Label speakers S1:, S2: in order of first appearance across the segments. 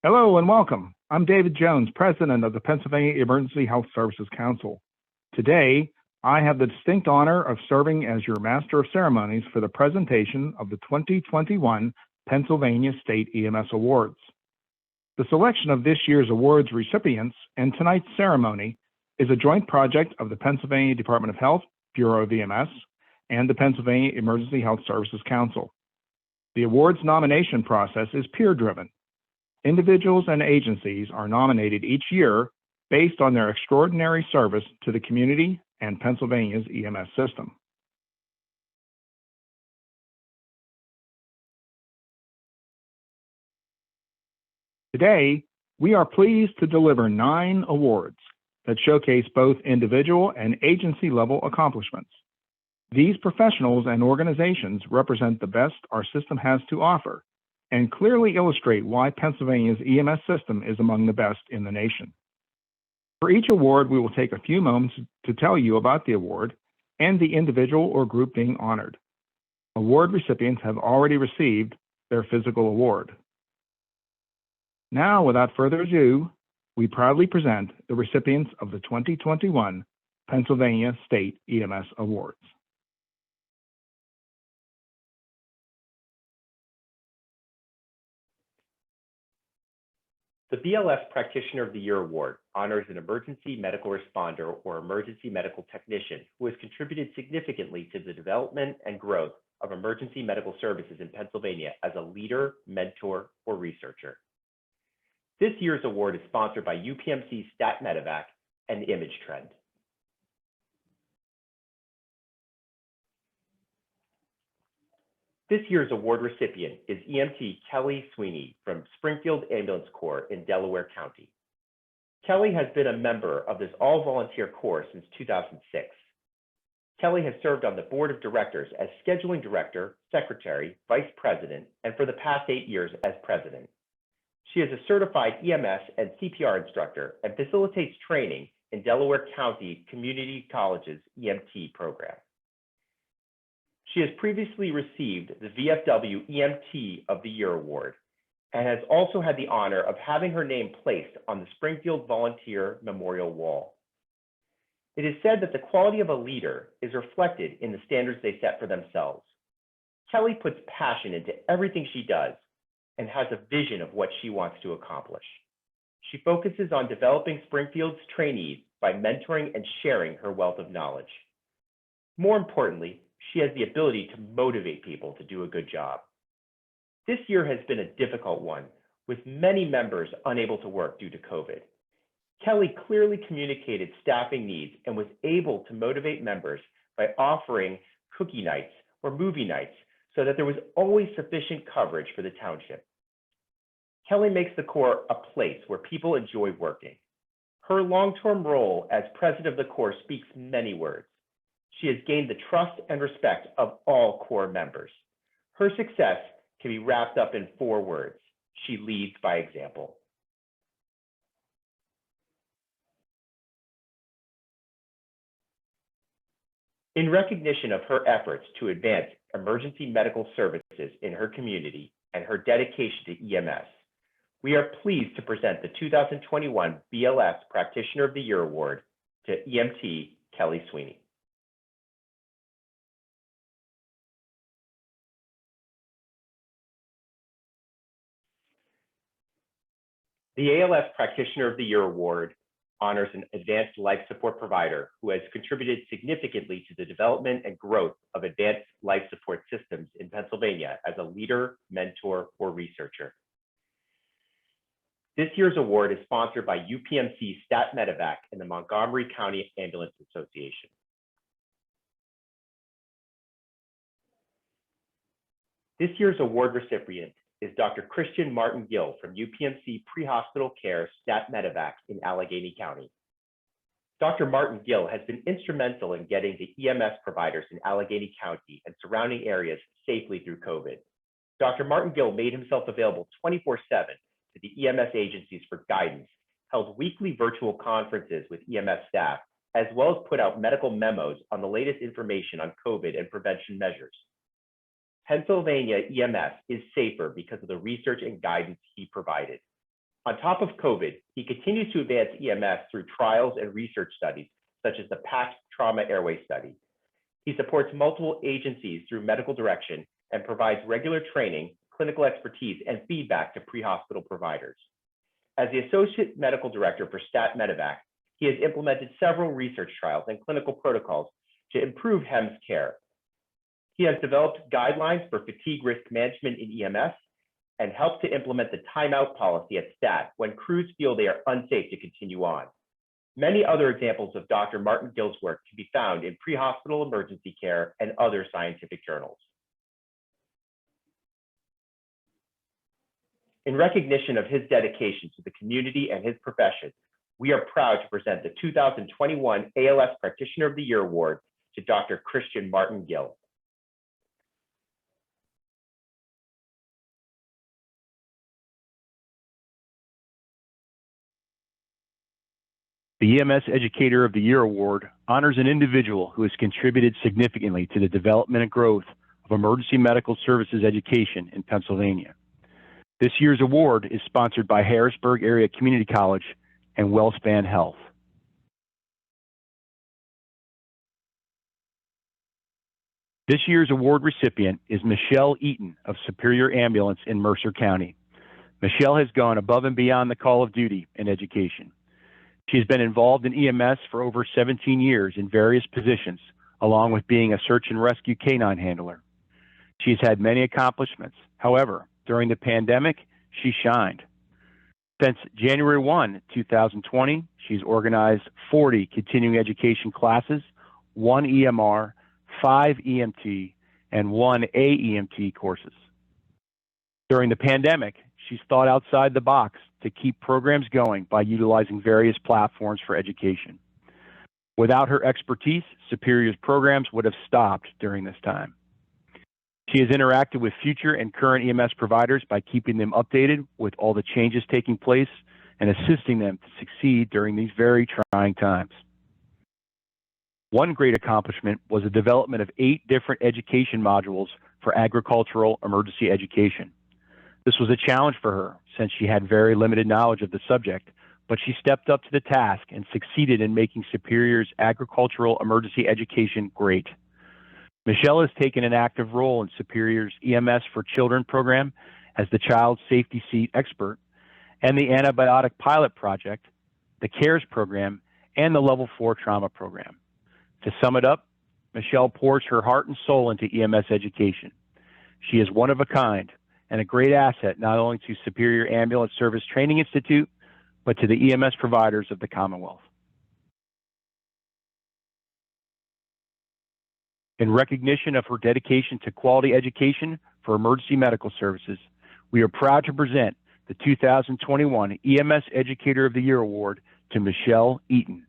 S1: Hello and welcome. I'm David Jones, President of the Pennsylvania Emergency Health Services Council. Today, I have the distinct honor of serving as your Master of Ceremonies for the presentation of the 2021 Pennsylvania State EMS Awards. The selection of this year's awards recipients and tonight's ceremony is a joint project of the Pennsylvania Department of Health, Bureau of EMS, and the Pennsylvania Emergency Health Services Council. The awards nomination process is peer-driven. Individuals and agencies are nominated each year based on their extraordinary service to the community and Pennsylvania's EMS system. Today, we are pleased to deliver 9 awards that showcase both individual and agency-level accomplishments. These professionals and organizations represent the best our system has to offer and clearly illustrate why Pennsylvania's EMS system is among the best in the nation. For each award, we will take a few moments to tell you about the award and the individual or group being honored. Award recipients have already received their physical award. Now, without further ado, we proudly present the recipients of the 2021 Pennsylvania State EMS Awards.
S2: The BLS Practitioner of the Year Award honors an emergency medical responder or emergency medical technician who has contributed significantly to the development and growth of emergency medical services in Pennsylvania as a leader, mentor, or researcher. This year's award is sponsored by UPMC Stat Medevac and Image Trend. This year's award recipient is EMT Kelly Sweeney from Springfield Ambulance Corps in Delaware County. Kelly has been a member of this all-volunteer corps since 2006. Kelly has served on the board of directors as scheduling director, secretary, vice president, and for the past 8 years as president. She is a certified EMS and CPR instructor and facilitates training in Delaware County Community College's EMT program. She has previously received the VFW EMT of the Year Award and has also had the honor of having her name placed on the Springfield Volunteer Memorial Wall. It is said that the quality of a leader is reflected in the standards they set for themselves. Kelly puts passion into everything she does and has a vision of what she wants to accomplish. She focuses on developing Springfield's trainees by mentoring and sharing her wealth of knowledge. More importantly, she has the ability to motivate people to do a good job. This year has been a difficult one, with many members unable to work due to COVID. Kelly clearly communicated staffing needs and was able to motivate members by offering cookie nights or movie nights so that there was always sufficient coverage for the township. Kelly makes the Corps a place where people enjoy working. Her long-term role as president of the Corps speaks many words. She has gained the trust and respect of all Corps members. Her success can be wrapped up in 4 words. She leads by example. In recognition of her efforts to advance emergency medical services in her community and her dedication to EMS, we are pleased to present the 2021 BLS Practitioner of the Year Award to EMT Kelly Sweeney. The ALS Practitioner of the Year Award honors an advanced life support provider who has contributed significantly to the development and growth of advanced life support systems in Pennsylvania as a leader, mentor, or researcher. This year's award is sponsored by UPMC Stat Medevac and the Montgomery County Ambulance Association. This year's award recipient is Dr. Christian Martin Gill from UPMC Pre-Hospital Care Stat Medevac in Allegheny County. Dr. Martin Gill has been instrumental in getting the EMS providers in Allegheny County and surrounding areas safely through COVID. Dr. Martin Gill made himself available 24/7 to the EMS agencies for guidance, held weekly virtual conferences with EMS staff, as well as put out medical memos on the latest information on COVID and prevention measures. Pennsylvania EMS is safer because of the research and guidance he provided. On top of COVID, he continues to advance EMS through trials and research studies, such as the PACT Trauma Airway Study. He supports multiple agencies through medical direction and provides regular training, clinical expertise, and feedback to pre-hospital providers. As the Associate Medical Director for Stat Medevac, he has implemented several research trials and clinical protocols to improve HEMS care. He has developed guidelines for fatigue risk management in EMS and helped to implement the timeout policy at STAT when crews feel they are unsafe to continue on. Many other examples of Dr. Martin Gill's work can be found in pre-hospital emergency care and other scientific journals. In recognition of his dedication to the community and his profession, we are proud to present the 2021 ALS Practitioner of the Year Award to Dr. Christian Martin Gill.
S3: The EMS Educator of the Year Award honors an individual who has contributed significantly to the development and growth of emergency medical services education in Pennsylvania. This year's award is sponsored by Harrisburg Area Community College and WellSpan Health. This year's award recipient is Michelle Eaton of Superior Ambulance in Mercer County. Michelle has gone above and beyond the call of duty in education. She has been involved in EMS for over 17 years in various positions, along with being a search and rescue canine handler. She has had many accomplishments. However, during the pandemic, she shined. Since January 1, 2020, she's organized 40 continuing education classes, 1 EMR, 5 EMT, and 1 AEMT courses. During the pandemic, she's thought outside the box to keep programs going by utilizing various platforms for education. Without her expertise, Superior's programs would have stopped during this time. She has interacted with future and current EMS providers by keeping them updated with all the changes taking place and assisting them to succeed during these very trying times. One great accomplishment was the development of 8 different education modules for agricultural emergency education. This was a challenge for her since she had very limited knowledge of the subject, but she stepped up to the task and succeeded in making Superior's agricultural emergency education great. Michelle has taken an active role in Superior's EMS for Children program as the child safety seat expert, and the antibiotic pilot project, the CARES program, and the Level 4 trauma program. To sum it up, Michelle pours her heart and soul into EMS education. She is one of a kind and a great asset not only to Superior Ambulance Service Training Institute, but to the EMS providers of the Commonwealth. In recognition of her dedication to quality education for emergency medical services, we are proud to present the 2021 EMS Educator of the Year Award to Michelle Eaton.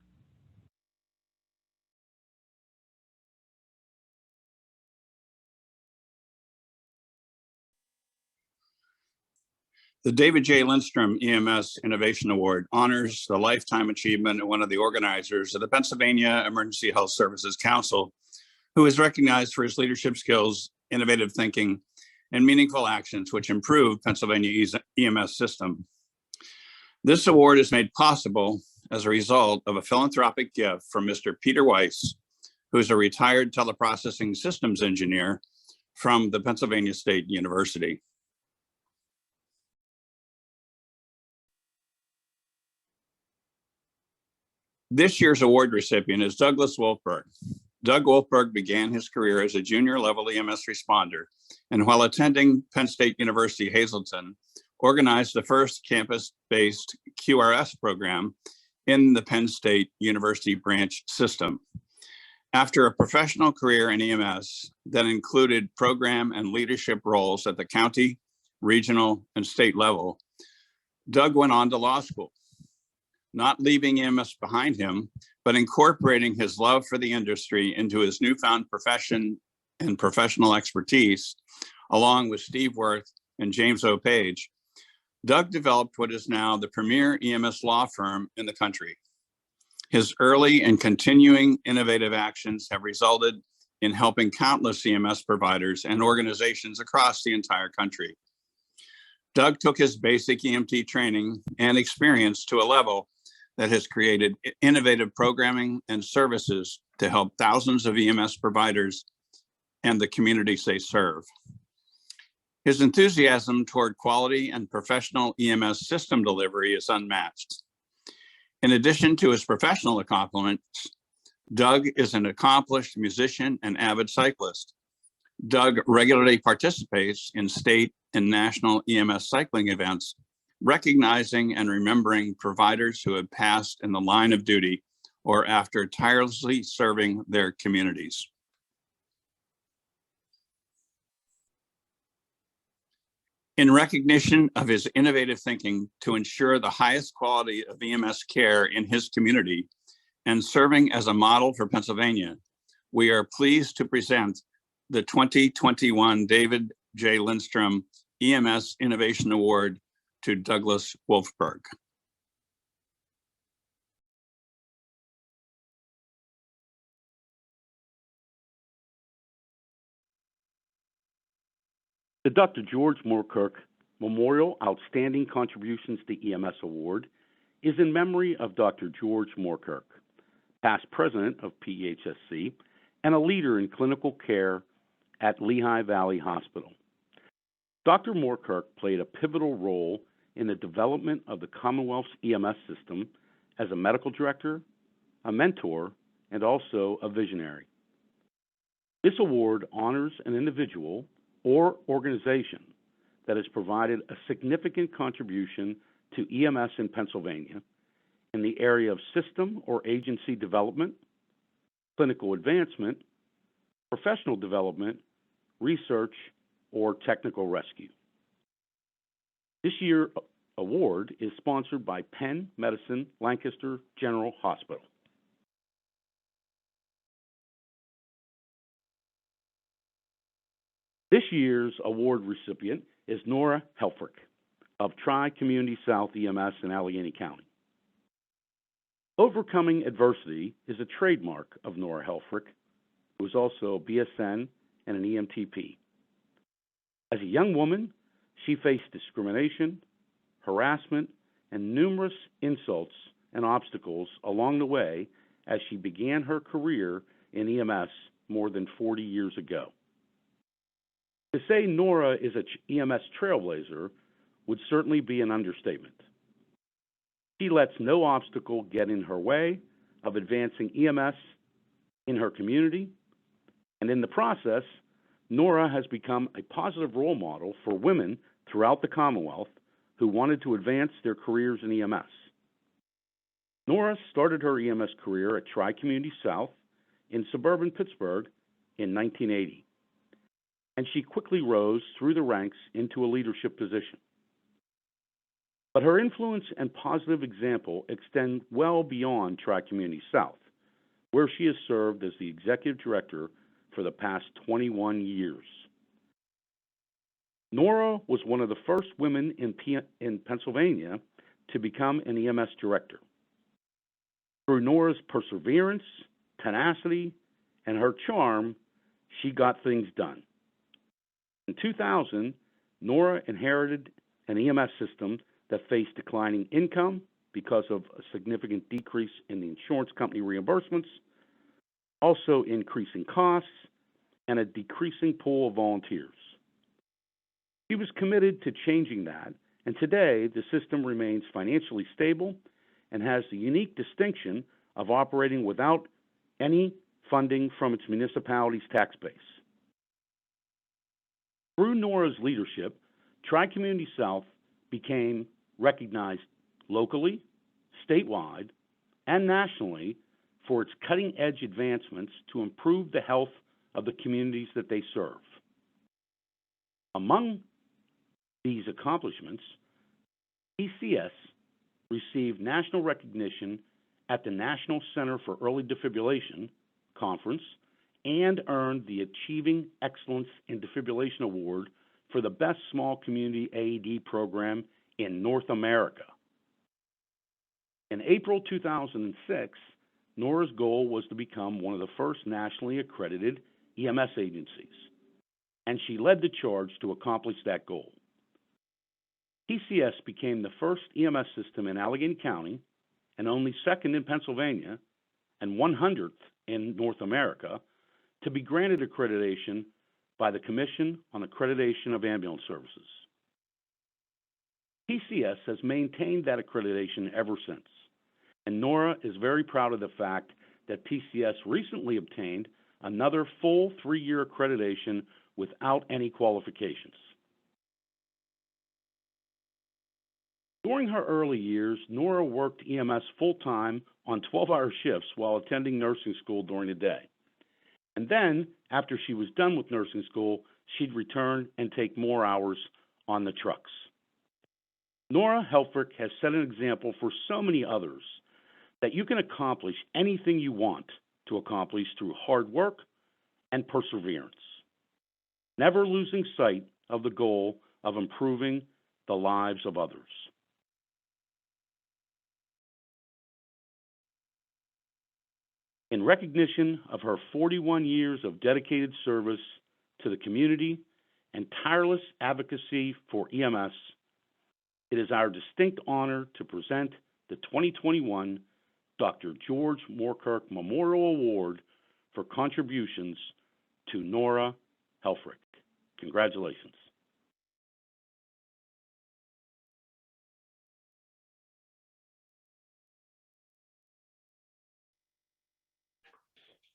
S4: The David J. Lindstrom EMS Innovation Award honors the lifetime achievement of one of the organizers of the Pennsylvania Emergency Health Services Council, who is recognized for his leadership skills, innovative thinking, and meaningful actions which improve Pennsylvania EMS system. This award is made possible as a result of a philanthropic gift from Mr. Peter Weiss, who is a retired teleprocessing systems engineer from the Pennsylvania State University. This year's award recipient is Douglas Wolfberg. Doug Wolfberg began his career as a junior level EMS responder, and while attending Penn State University Hazleton, organized the first campus-based QRS program in the Penn State University branch system. After a professional career in EMS that included program and leadership roles at the county, regional, and state level, Doug went on to law school, not leaving EMS behind him, but incorporating his love for the industry into his newfound profession and professional expertise, along with Steve Worth and James O. Page. Doug developed what is now the premier EMS law firm in the country. His early and continuing innovative actions have resulted in helping countless EMS providers and organizations across the entire country. Doug took his basic EMT training and experience to a level that has created innovative programming and services to help thousands of EMS providers and the communities they serve. His enthusiasm toward quality and professional EMS system delivery is unmatched. In addition to his professional accomplishments, Doug is an accomplished musician and avid cyclist. Doug regularly participates in state and national EMS cycling events, recognizing and remembering providers who have passed in the line of duty or after tirelessly serving their communities. In recognition of his innovative thinking to ensure the highest quality of EMS care in his community and serving as a model for Pennsylvania, we are pleased to present the 2021 David J. Lindstrom EMS Innovation Award to Douglas Wolfberg.
S5: The Dr. George Moorkirk Memorial Outstanding Contributions to EMS Award is in memory of Dr. George Moorkirk, past president of PEHSC and a leader in clinical care at Lehigh Valley Hospital. Dr. Moorkirk played a pivotal role in the development of the Commonwealth's EMS system as a medical director, a mentor, and also a visionary. This award honors an individual or organization that has provided a significant contribution to EMS in Pennsylvania in the area of system or agency development, clinical advancement, professional development, research, or technical rescue. This year's award is sponsored by Penn Medicine Lancaster General Hospital. This year's award recipient is Nora Helfrich of Tri-Community South EMS in Allegheny County. Overcoming adversity is a trademark of Nora Helfrich, who is also a BSN and an EMTP. As a young woman, she faced discrimination, harassment, and numerous insults and obstacles along the way as she began her career in EMS more than 40 years ago. To say Nora is an EMS trailblazer would certainly be an understatement. She lets no obstacle get in her way of advancing EMS in her community, and in the process, Nora has become a positive role model for women throughout the Commonwealth who wanted to advance their careers in EMS. Nora started her EMS career at Tri-Community South in suburban Pittsburgh in 1980, and she quickly rose through the ranks into a leadership position. But her influence and positive example extend well beyond Tri-Community South, where she has served as the executive director for the past 21 years. Nora was one of the first women in Pennsylvania to become an EMS director. Through Nora's perseverance, tenacity, and her charm, she got things done. In 2000, Nora inherited an EMS system that faced declining income because of a significant decrease in the insurance company reimbursements, also increasing costs, and a decreasing pool of volunteers. She was committed to changing that, and today the system remains financially stable and has the unique distinction of operating without any funding from its municipality's tax base. Through Nora's leadership, Tri-Community South became recognized locally, statewide, and nationally for its cutting-edge advancements to improve the health of the communities that they serve. Among these accomplishments, PCS received national recognition at the National Center for Early Defibrillation Conference and earned the Achieving Excellence in Defibrillation Award for the best small community AED program in North America. In April 2006, Nora's goal was to become one of the first nationally accredited EMS agencies, and she led the charge to accomplish that goal. PCS became the first EMS system in Allegheny County and only second in Pennsylvania and 100th in North America to be granted accreditation by the Commission on Accreditation of Ambulance Services. PCS has maintained that accreditation ever since, and Nora is very proud of the fact that PCS recently obtained another full 3-year accreditation without any qualifications. During her early years, Nora worked EMS full-time on 12-hour shifts while attending nursing school during the day. And then, after she was done with nursing school, she'd return and take more hours on the trucks. Nora Helfrich has set an example for so many others that you can accomplish anything you want to accomplish through hard work and perseverance, never losing sight of the goal of improving the lives of others. In recognition of her 41 years of dedicated service to the community and tireless advocacy for EMS, it is our distinct honor to present the 2021 Dr. George Moorkirk Memorial Award for contributions to Nora Helfrich. Congratulations.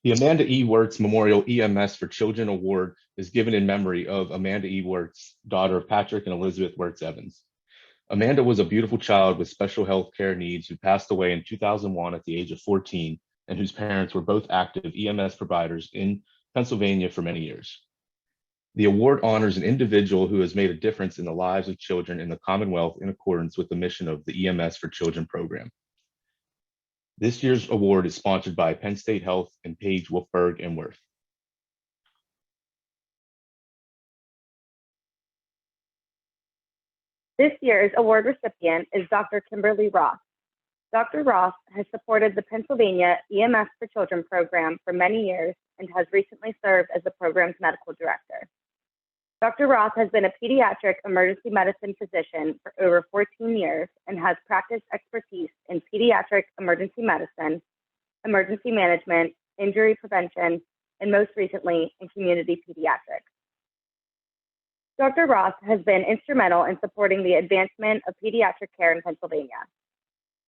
S6: The Amanda E. Wirtz Memorial EMS for Children Award is given in memory of Amanda E. Wirtz, daughter of Patrick and Elizabeth Wirtz Evans. Amanda was a beautiful child with special health care needs who passed away in 2001 at the age of 14 and whose parents were both active EMS providers in Pennsylvania for many years. The award honors an individual who has made a difference in the lives of children in the Commonwealth in accordance with the mission of the EMS for Children program. This year's award is sponsored by Penn State Health and Page, Wolfberg, and Worth.
S7: This year's award recipient is Dr. Kimberly Ross. Dr. Ross has supported the Pennsylvania EMS for Children program for many years and has recently served as the program's medical director. Dr. Ross has been a pediatric emergency medicine physician for over 14 years and has practiced expertise in pediatric emergency medicine, emergency management, injury prevention, and most recently in community pediatrics. Dr. Ross has been instrumental in supporting the advancement of pediatric care in Pennsylvania.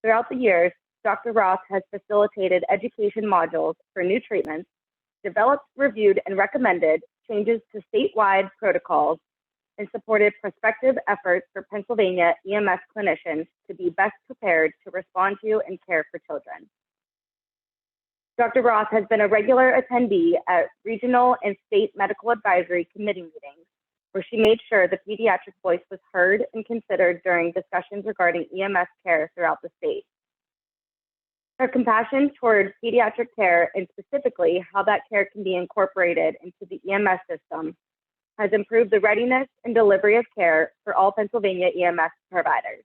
S7: Throughout the years, Dr. Ross has facilitated education modules for new treatments, developed, reviewed, and recommended changes to statewide protocols, and supported prospective efforts for Pennsylvania EMS clinicians to be best prepared to respond to and care for children. Dr. Roth has been a regular attendee at regional and state medical advisory committee meetings, where she made sure the pediatric voice was heard and considered during discussions regarding EMS care throughout the state. Her compassion toward pediatric care, and specifically how that care can be incorporated into the EMS system, has improved the readiness and delivery of care for all Pennsylvania EMS providers.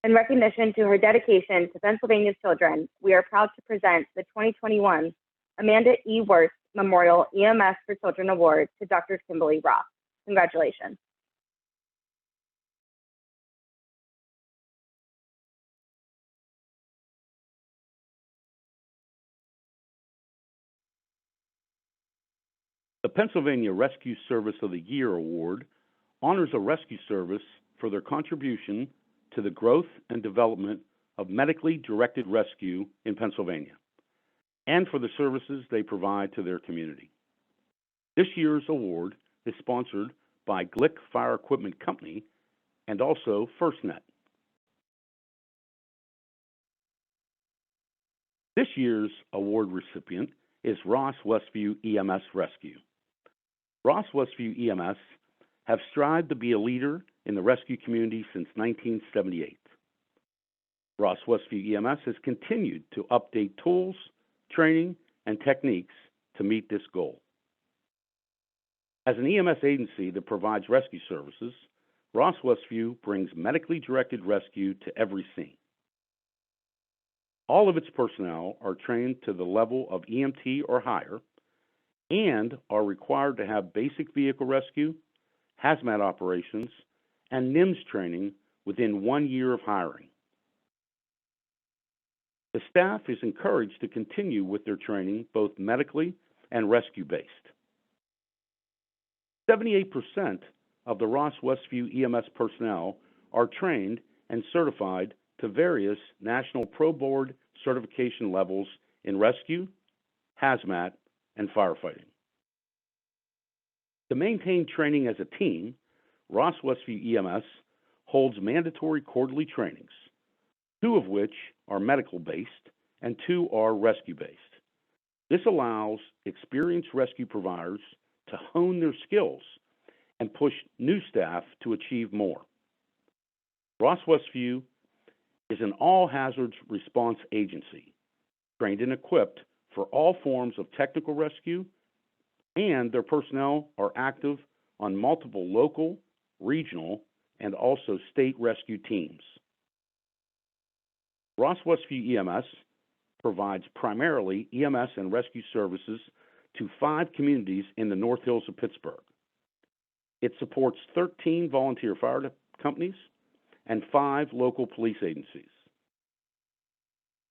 S7: In recognition to her dedication to Pennsylvania's children, we are proud to present the 2021 Amanda E. Wirtz Memorial EMS for Children Award to Dr. Kimberly Roth. Congratulations.
S5: The Pennsylvania Rescue Service of the Year Award honors a rescue service for their contribution to the growth and development of medically directed rescue in Pennsylvania, and for the services they provide to their community. This year's award is sponsored by Glick Fire Equipment Company and also FirstNet. This year's award recipient is Ross Westview EMS Rescue. Ross Westview EMS have strived to be a leader in the rescue community since 1978. Ross Westview EMS has continued to update tools, training, and techniques to meet this goal. As an EMS agency that provides rescue services, Ross Westview brings medically directed rescue to every scene. All of its personnel are trained to the level of EMT or higher and are required to have basic vehicle rescue, hazmat operations, and NIMS training within 1 year of hiring. The staff is encouraged to continue with their training both medically and rescue-based. 78% of the Ross Westview EMS personnel are trained and certified to various National Pro Board certification levels in rescue, hazmat, and firefighting. To maintain training as a team, Ross Westview EMS holds mandatory quarterly trainings, 2 of which are medical-based and 2 are rescue-based. This allows experienced rescue providers to hone their skills and push new staff to achieve more. Ross Westview is an all-hazards response agency, trained and equipped for all forms of technical rescue, and their personnel are active on multiple local, regional, and also state rescue teams. Ross Westview EMS provides primarily EMS and rescue services to 5 communities in the North Hills of Pittsburgh. It supports 13 volunteer fire companies and 5 local police agencies.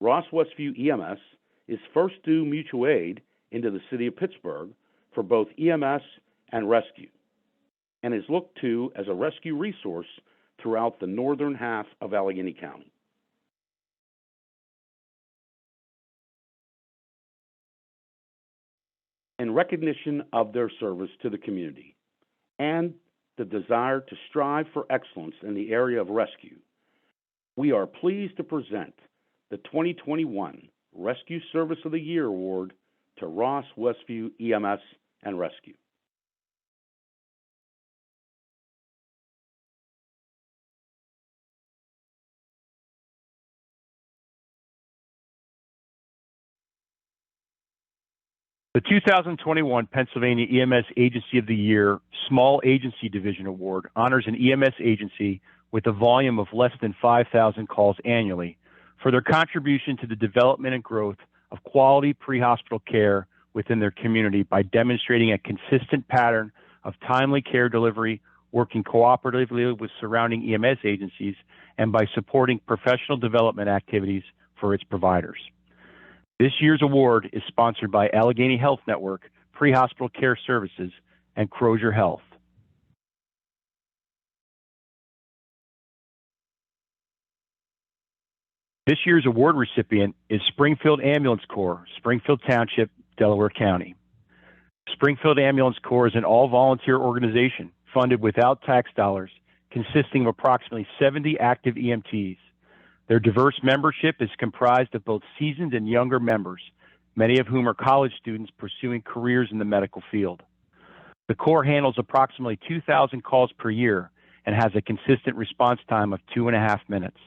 S5: Ross Westview EMS is first due mutual aid into the city of Pittsburgh for both EMS and rescue, and is looked to as a rescue resource throughout the northern half of Allegheny County. In recognition of their service to the community and the desire to strive for excellence in the area of rescue, we are pleased to present the 2021 Rescue Service of the Year Award to Ross Westview EMS and Rescue.
S3: The 2021 Pennsylvania EMS Agency of the Year Small Agency Division Award honors an EMS agency with a volume of less than 5,000 calls annually for their contribution to the development and growth of quality pre-hospital care within their community by demonstrating a consistent pattern of timely care delivery, working cooperatively with surrounding EMS agencies, and by supporting professional development activities for its providers. This year's award is sponsored by Allegheny Health Network, Pre-Hospital Care Services, and Crozier Health. This year's award recipient is Springfield Ambulance Corps, Springfield Township, Delaware County. Springfield Ambulance Corps is an all-volunteer organization funded without tax dollars, consisting of approximately 70 active EMTs. Their diverse membership is comprised of both seasoned and younger members, many of whom are college students pursuing careers in the medical field. The Corps handles approximately 2,000 calls per year and has a consistent response time of 2.5 minutes.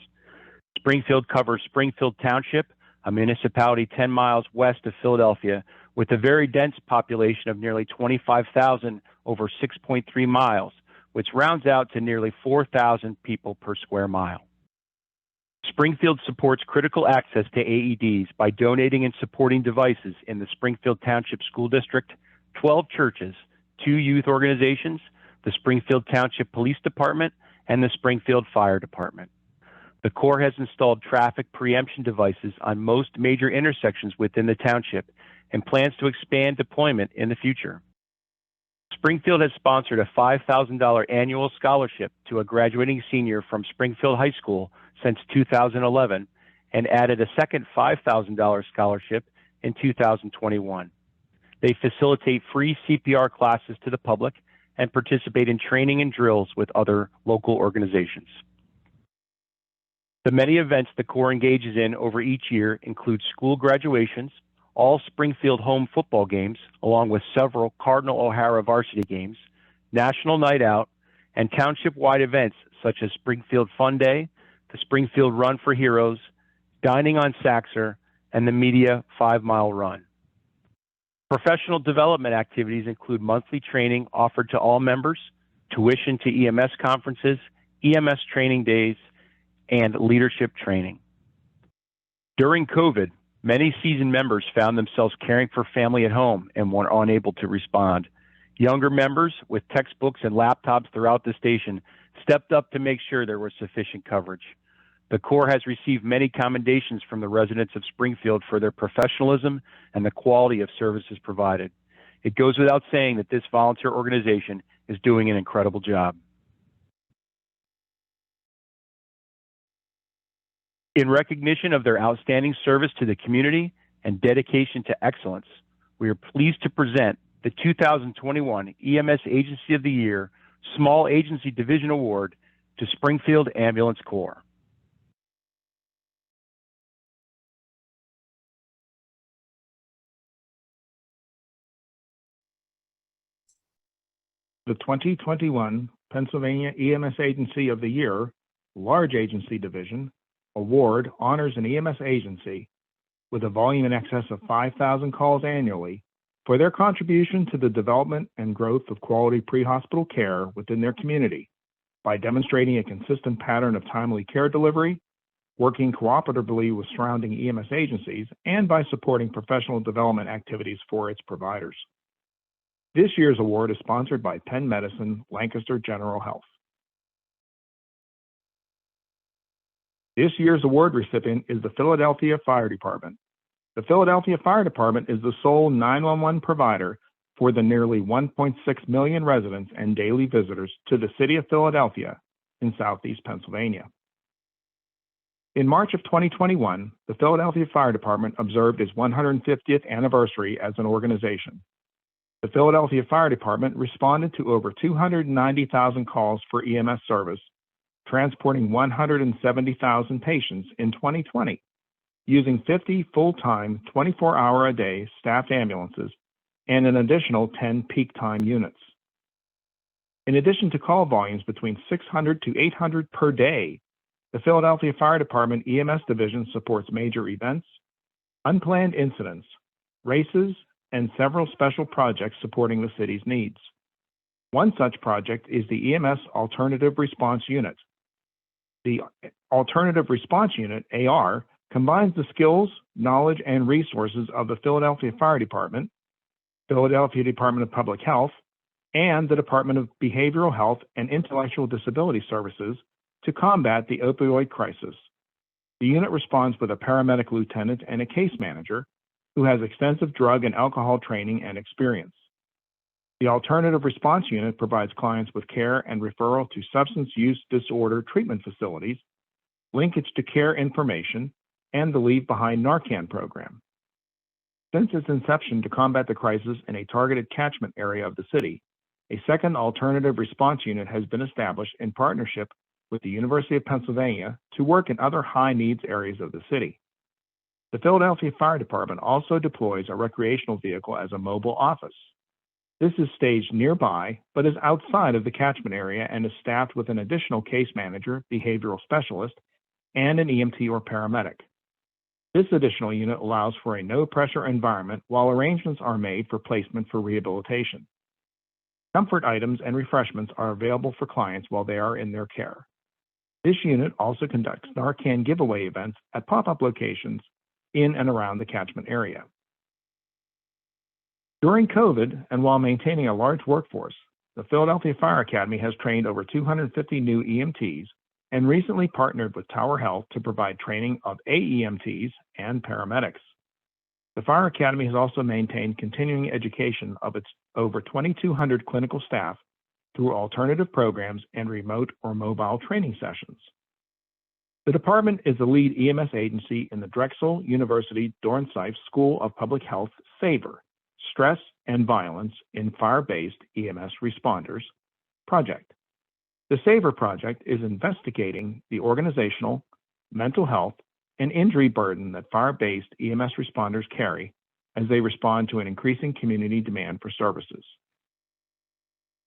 S3: Springfield covers Springfield Township, a municipality 10 miles west of Philadelphia, with a very dense population of nearly 25,000 over 6.3 miles, which rounds out to nearly 4,000 people per square mile. Springfield supports critical access to AEDs by donating and supporting devices in the Springfield Township School District, 12 churches, 2 youth organizations, the Springfield Township Police Department, and the Springfield Fire Department. The Corps has installed traffic preemption devices on most major intersections within the township and plans to expand deployment in the future. Springfield has sponsored a $5,000 annual scholarship to a graduating senior from Springfield High School since 2011 and added a second $5,000 scholarship in 2021. They facilitate free CPR classes to the public and participate in training and drills with other local organizations. The many events the Corps engages in over each year include school graduations, all Springfield home football games, along with several Cardinal O'Hara varsity games, National Night Out, and township-wide events such as Springfield Fun Day, the Springfield Run for Heroes, Dining on Saxer, and the Media 5-Mile Run. Professional development activities include monthly training offered to all members, tuition to EMS conferences, EMS training days, and leadership training. During COVID, many seasoned members found themselves caring for family at home and were unable to respond. Younger members with textbooks and laptops throughout the station stepped up to make sure there was sufficient coverage. The Corps has received many commendations from the residents of Springfield for their professionalism and the quality of services provided. It goes without saying that this volunteer organization is doing an incredible job. In recognition of their outstanding service to the community and dedication to excellence, we are pleased to present the 2021 EMS Agency of the Year Small Agency Division Award to Springfield Ambulance Corps.
S1: The 2021 Pennsylvania EMS Agency of the Year Large Agency Division Award honors an EMS agency with a volume in excess of 5,000 calls annually for their contribution to the development and growth of quality pre-hospital care within their community by demonstrating a consistent pattern of timely care delivery, working cooperatively with surrounding EMS agencies, and by supporting professional development activities for its providers. This year's award is sponsored by Penn Medicine Lancaster General Health. This year's award recipient is the Philadelphia Fire Department. The Philadelphia Fire Department is the sole 911 provider for the nearly 1.6 million residents and daily visitors to the city of Philadelphia in southeast Pennsylvania. In March of 2021, the Philadelphia Fire Department observed its 150th anniversary as an organization. The Philadelphia Fire Department responded to over 290,000 calls for EMS service, transporting 170,000 patients in 2020, using 50 full-time, 24-hour-a-day staffed ambulances and an additional 10 peak time units. In addition to call volumes between 600 to 800 per day, the Philadelphia Fire Department EMS Division supports major events, unplanned incidents, races, and several special projects supporting the city's needs. One such project is the EMS Alternative Response Unit. The Alternative Response Unit, AR, combines the skills, knowledge, and resources of the Philadelphia Fire Department, Philadelphia Department of Public Health, and the Department of Behavioral Health and Intellectual Disability Services to combat the opioid crisis. The unit responds with a paramedic lieutenant and a case manager who has extensive drug and alcohol training and experience. The Alternative Response Unit provides clients with care and referral to substance use disorder treatment facilities, linkage to care information, and the Leave Behind Narcan program. Since its inception to combat the crisis in a targeted catchment area of the city, a second alternative response unit has been established in partnership with the University of Pennsylvania to work in other high-needs areas of the city. The Philadelphia Fire Department also deploys a recreational vehicle as a mobile office. This is staged nearby, but is outside of the catchment area and is staffed with an additional case manager, behavioral specialist, and an EMT or paramedic. This additional unit allows for a no-pressure environment while arrangements are made for placement for rehabilitation. Comfort items and refreshments are available for clients while they are in their care. This unit also conducts Narcan giveaway events at pop-up locations in and around the catchment area. During COVID, and while maintaining a large workforce, the Philadelphia Fire Academy has trained over 250 new EMTs and recently partnered with Tower Health to provide training of AEMTs and paramedics. The Fire Academy has also maintained continuing education of its over 2,200 clinical staff through alternative programs and remote or mobile training sessions. The department is the lead EMS agency in the Drexel University Dornsife School of Public Health SAVER, Stress and Violence in Fire-Based EMS Responders project. The SAVER project is investigating the organizational, mental health, and injury burden that fire-based EMS responders carry as they respond to an increasing community demand for services.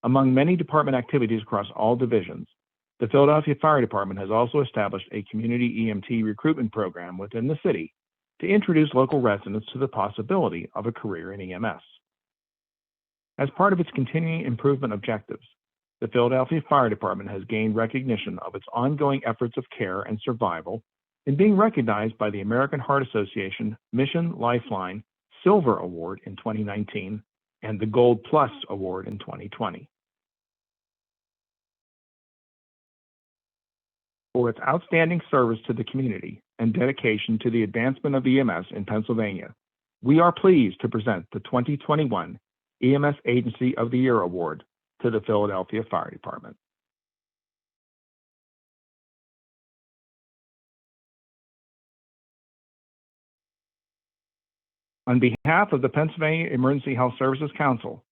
S1: Among many department activities across all divisions, the Philadelphia Fire Department has also established a community EMT recruitment program within the city to introduce local residents to the possibility of a career in EMS. As part of its continuing improvement objectives, the Philadelphia Fire Department has gained recognition of its ongoing efforts of care and survival in being recognized by the American Heart Association Mission Lifeline Silver Award in 2019 and the Gold Plus Award in 2020. For its outstanding service to the community and dedication to the advancement of EMS in Pennsylvania, we are pleased to present the 2021 EMS Agency of the Year Award to the Philadelphia Fire Department. On behalf of the Pennsylvania Emergency Health Services Council,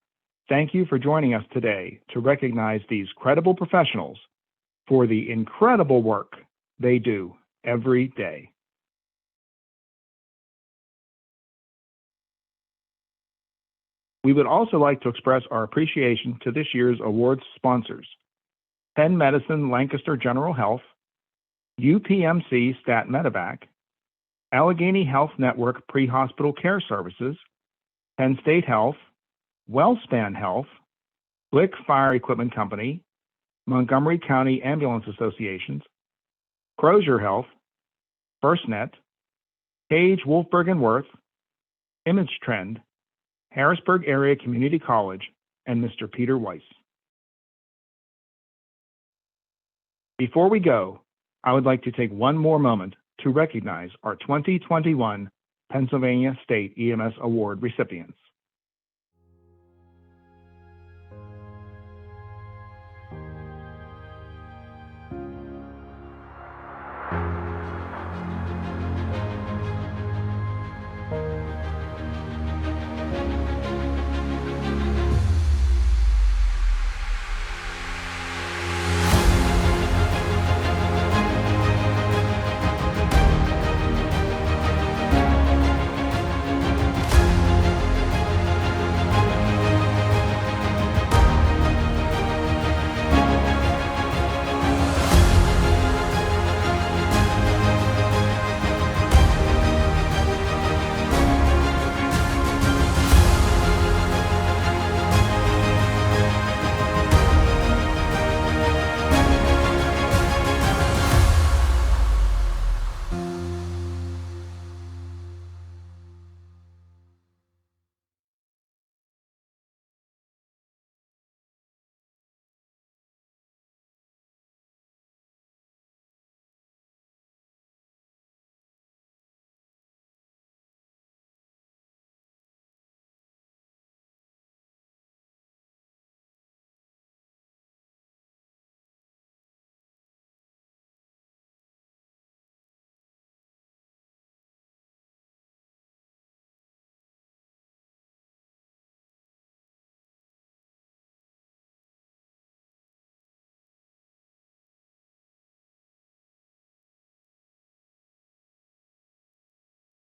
S1: thank you for joining us today to recognize these credible professionals for the incredible work they do every day. We would also like to express our appreciation to this year's awards sponsors: Penn Medicine Lancaster General Health, UPMC Stat Medevac, Allegheny Health Network Pre-Hospital Care Services, Penn State Health, WellSpan Health, Blick Fire Equipment Company, Montgomery County Ambulance Associations, Crozier Health, FirstNet, Page, Wolfberg and Worth, Image Trend, Harrisburg Area Community College, and Mr. Peter Weiss. Before we go, I would like to take one more moment to recognize our 2021 Pennsylvania State EMS Award recipients.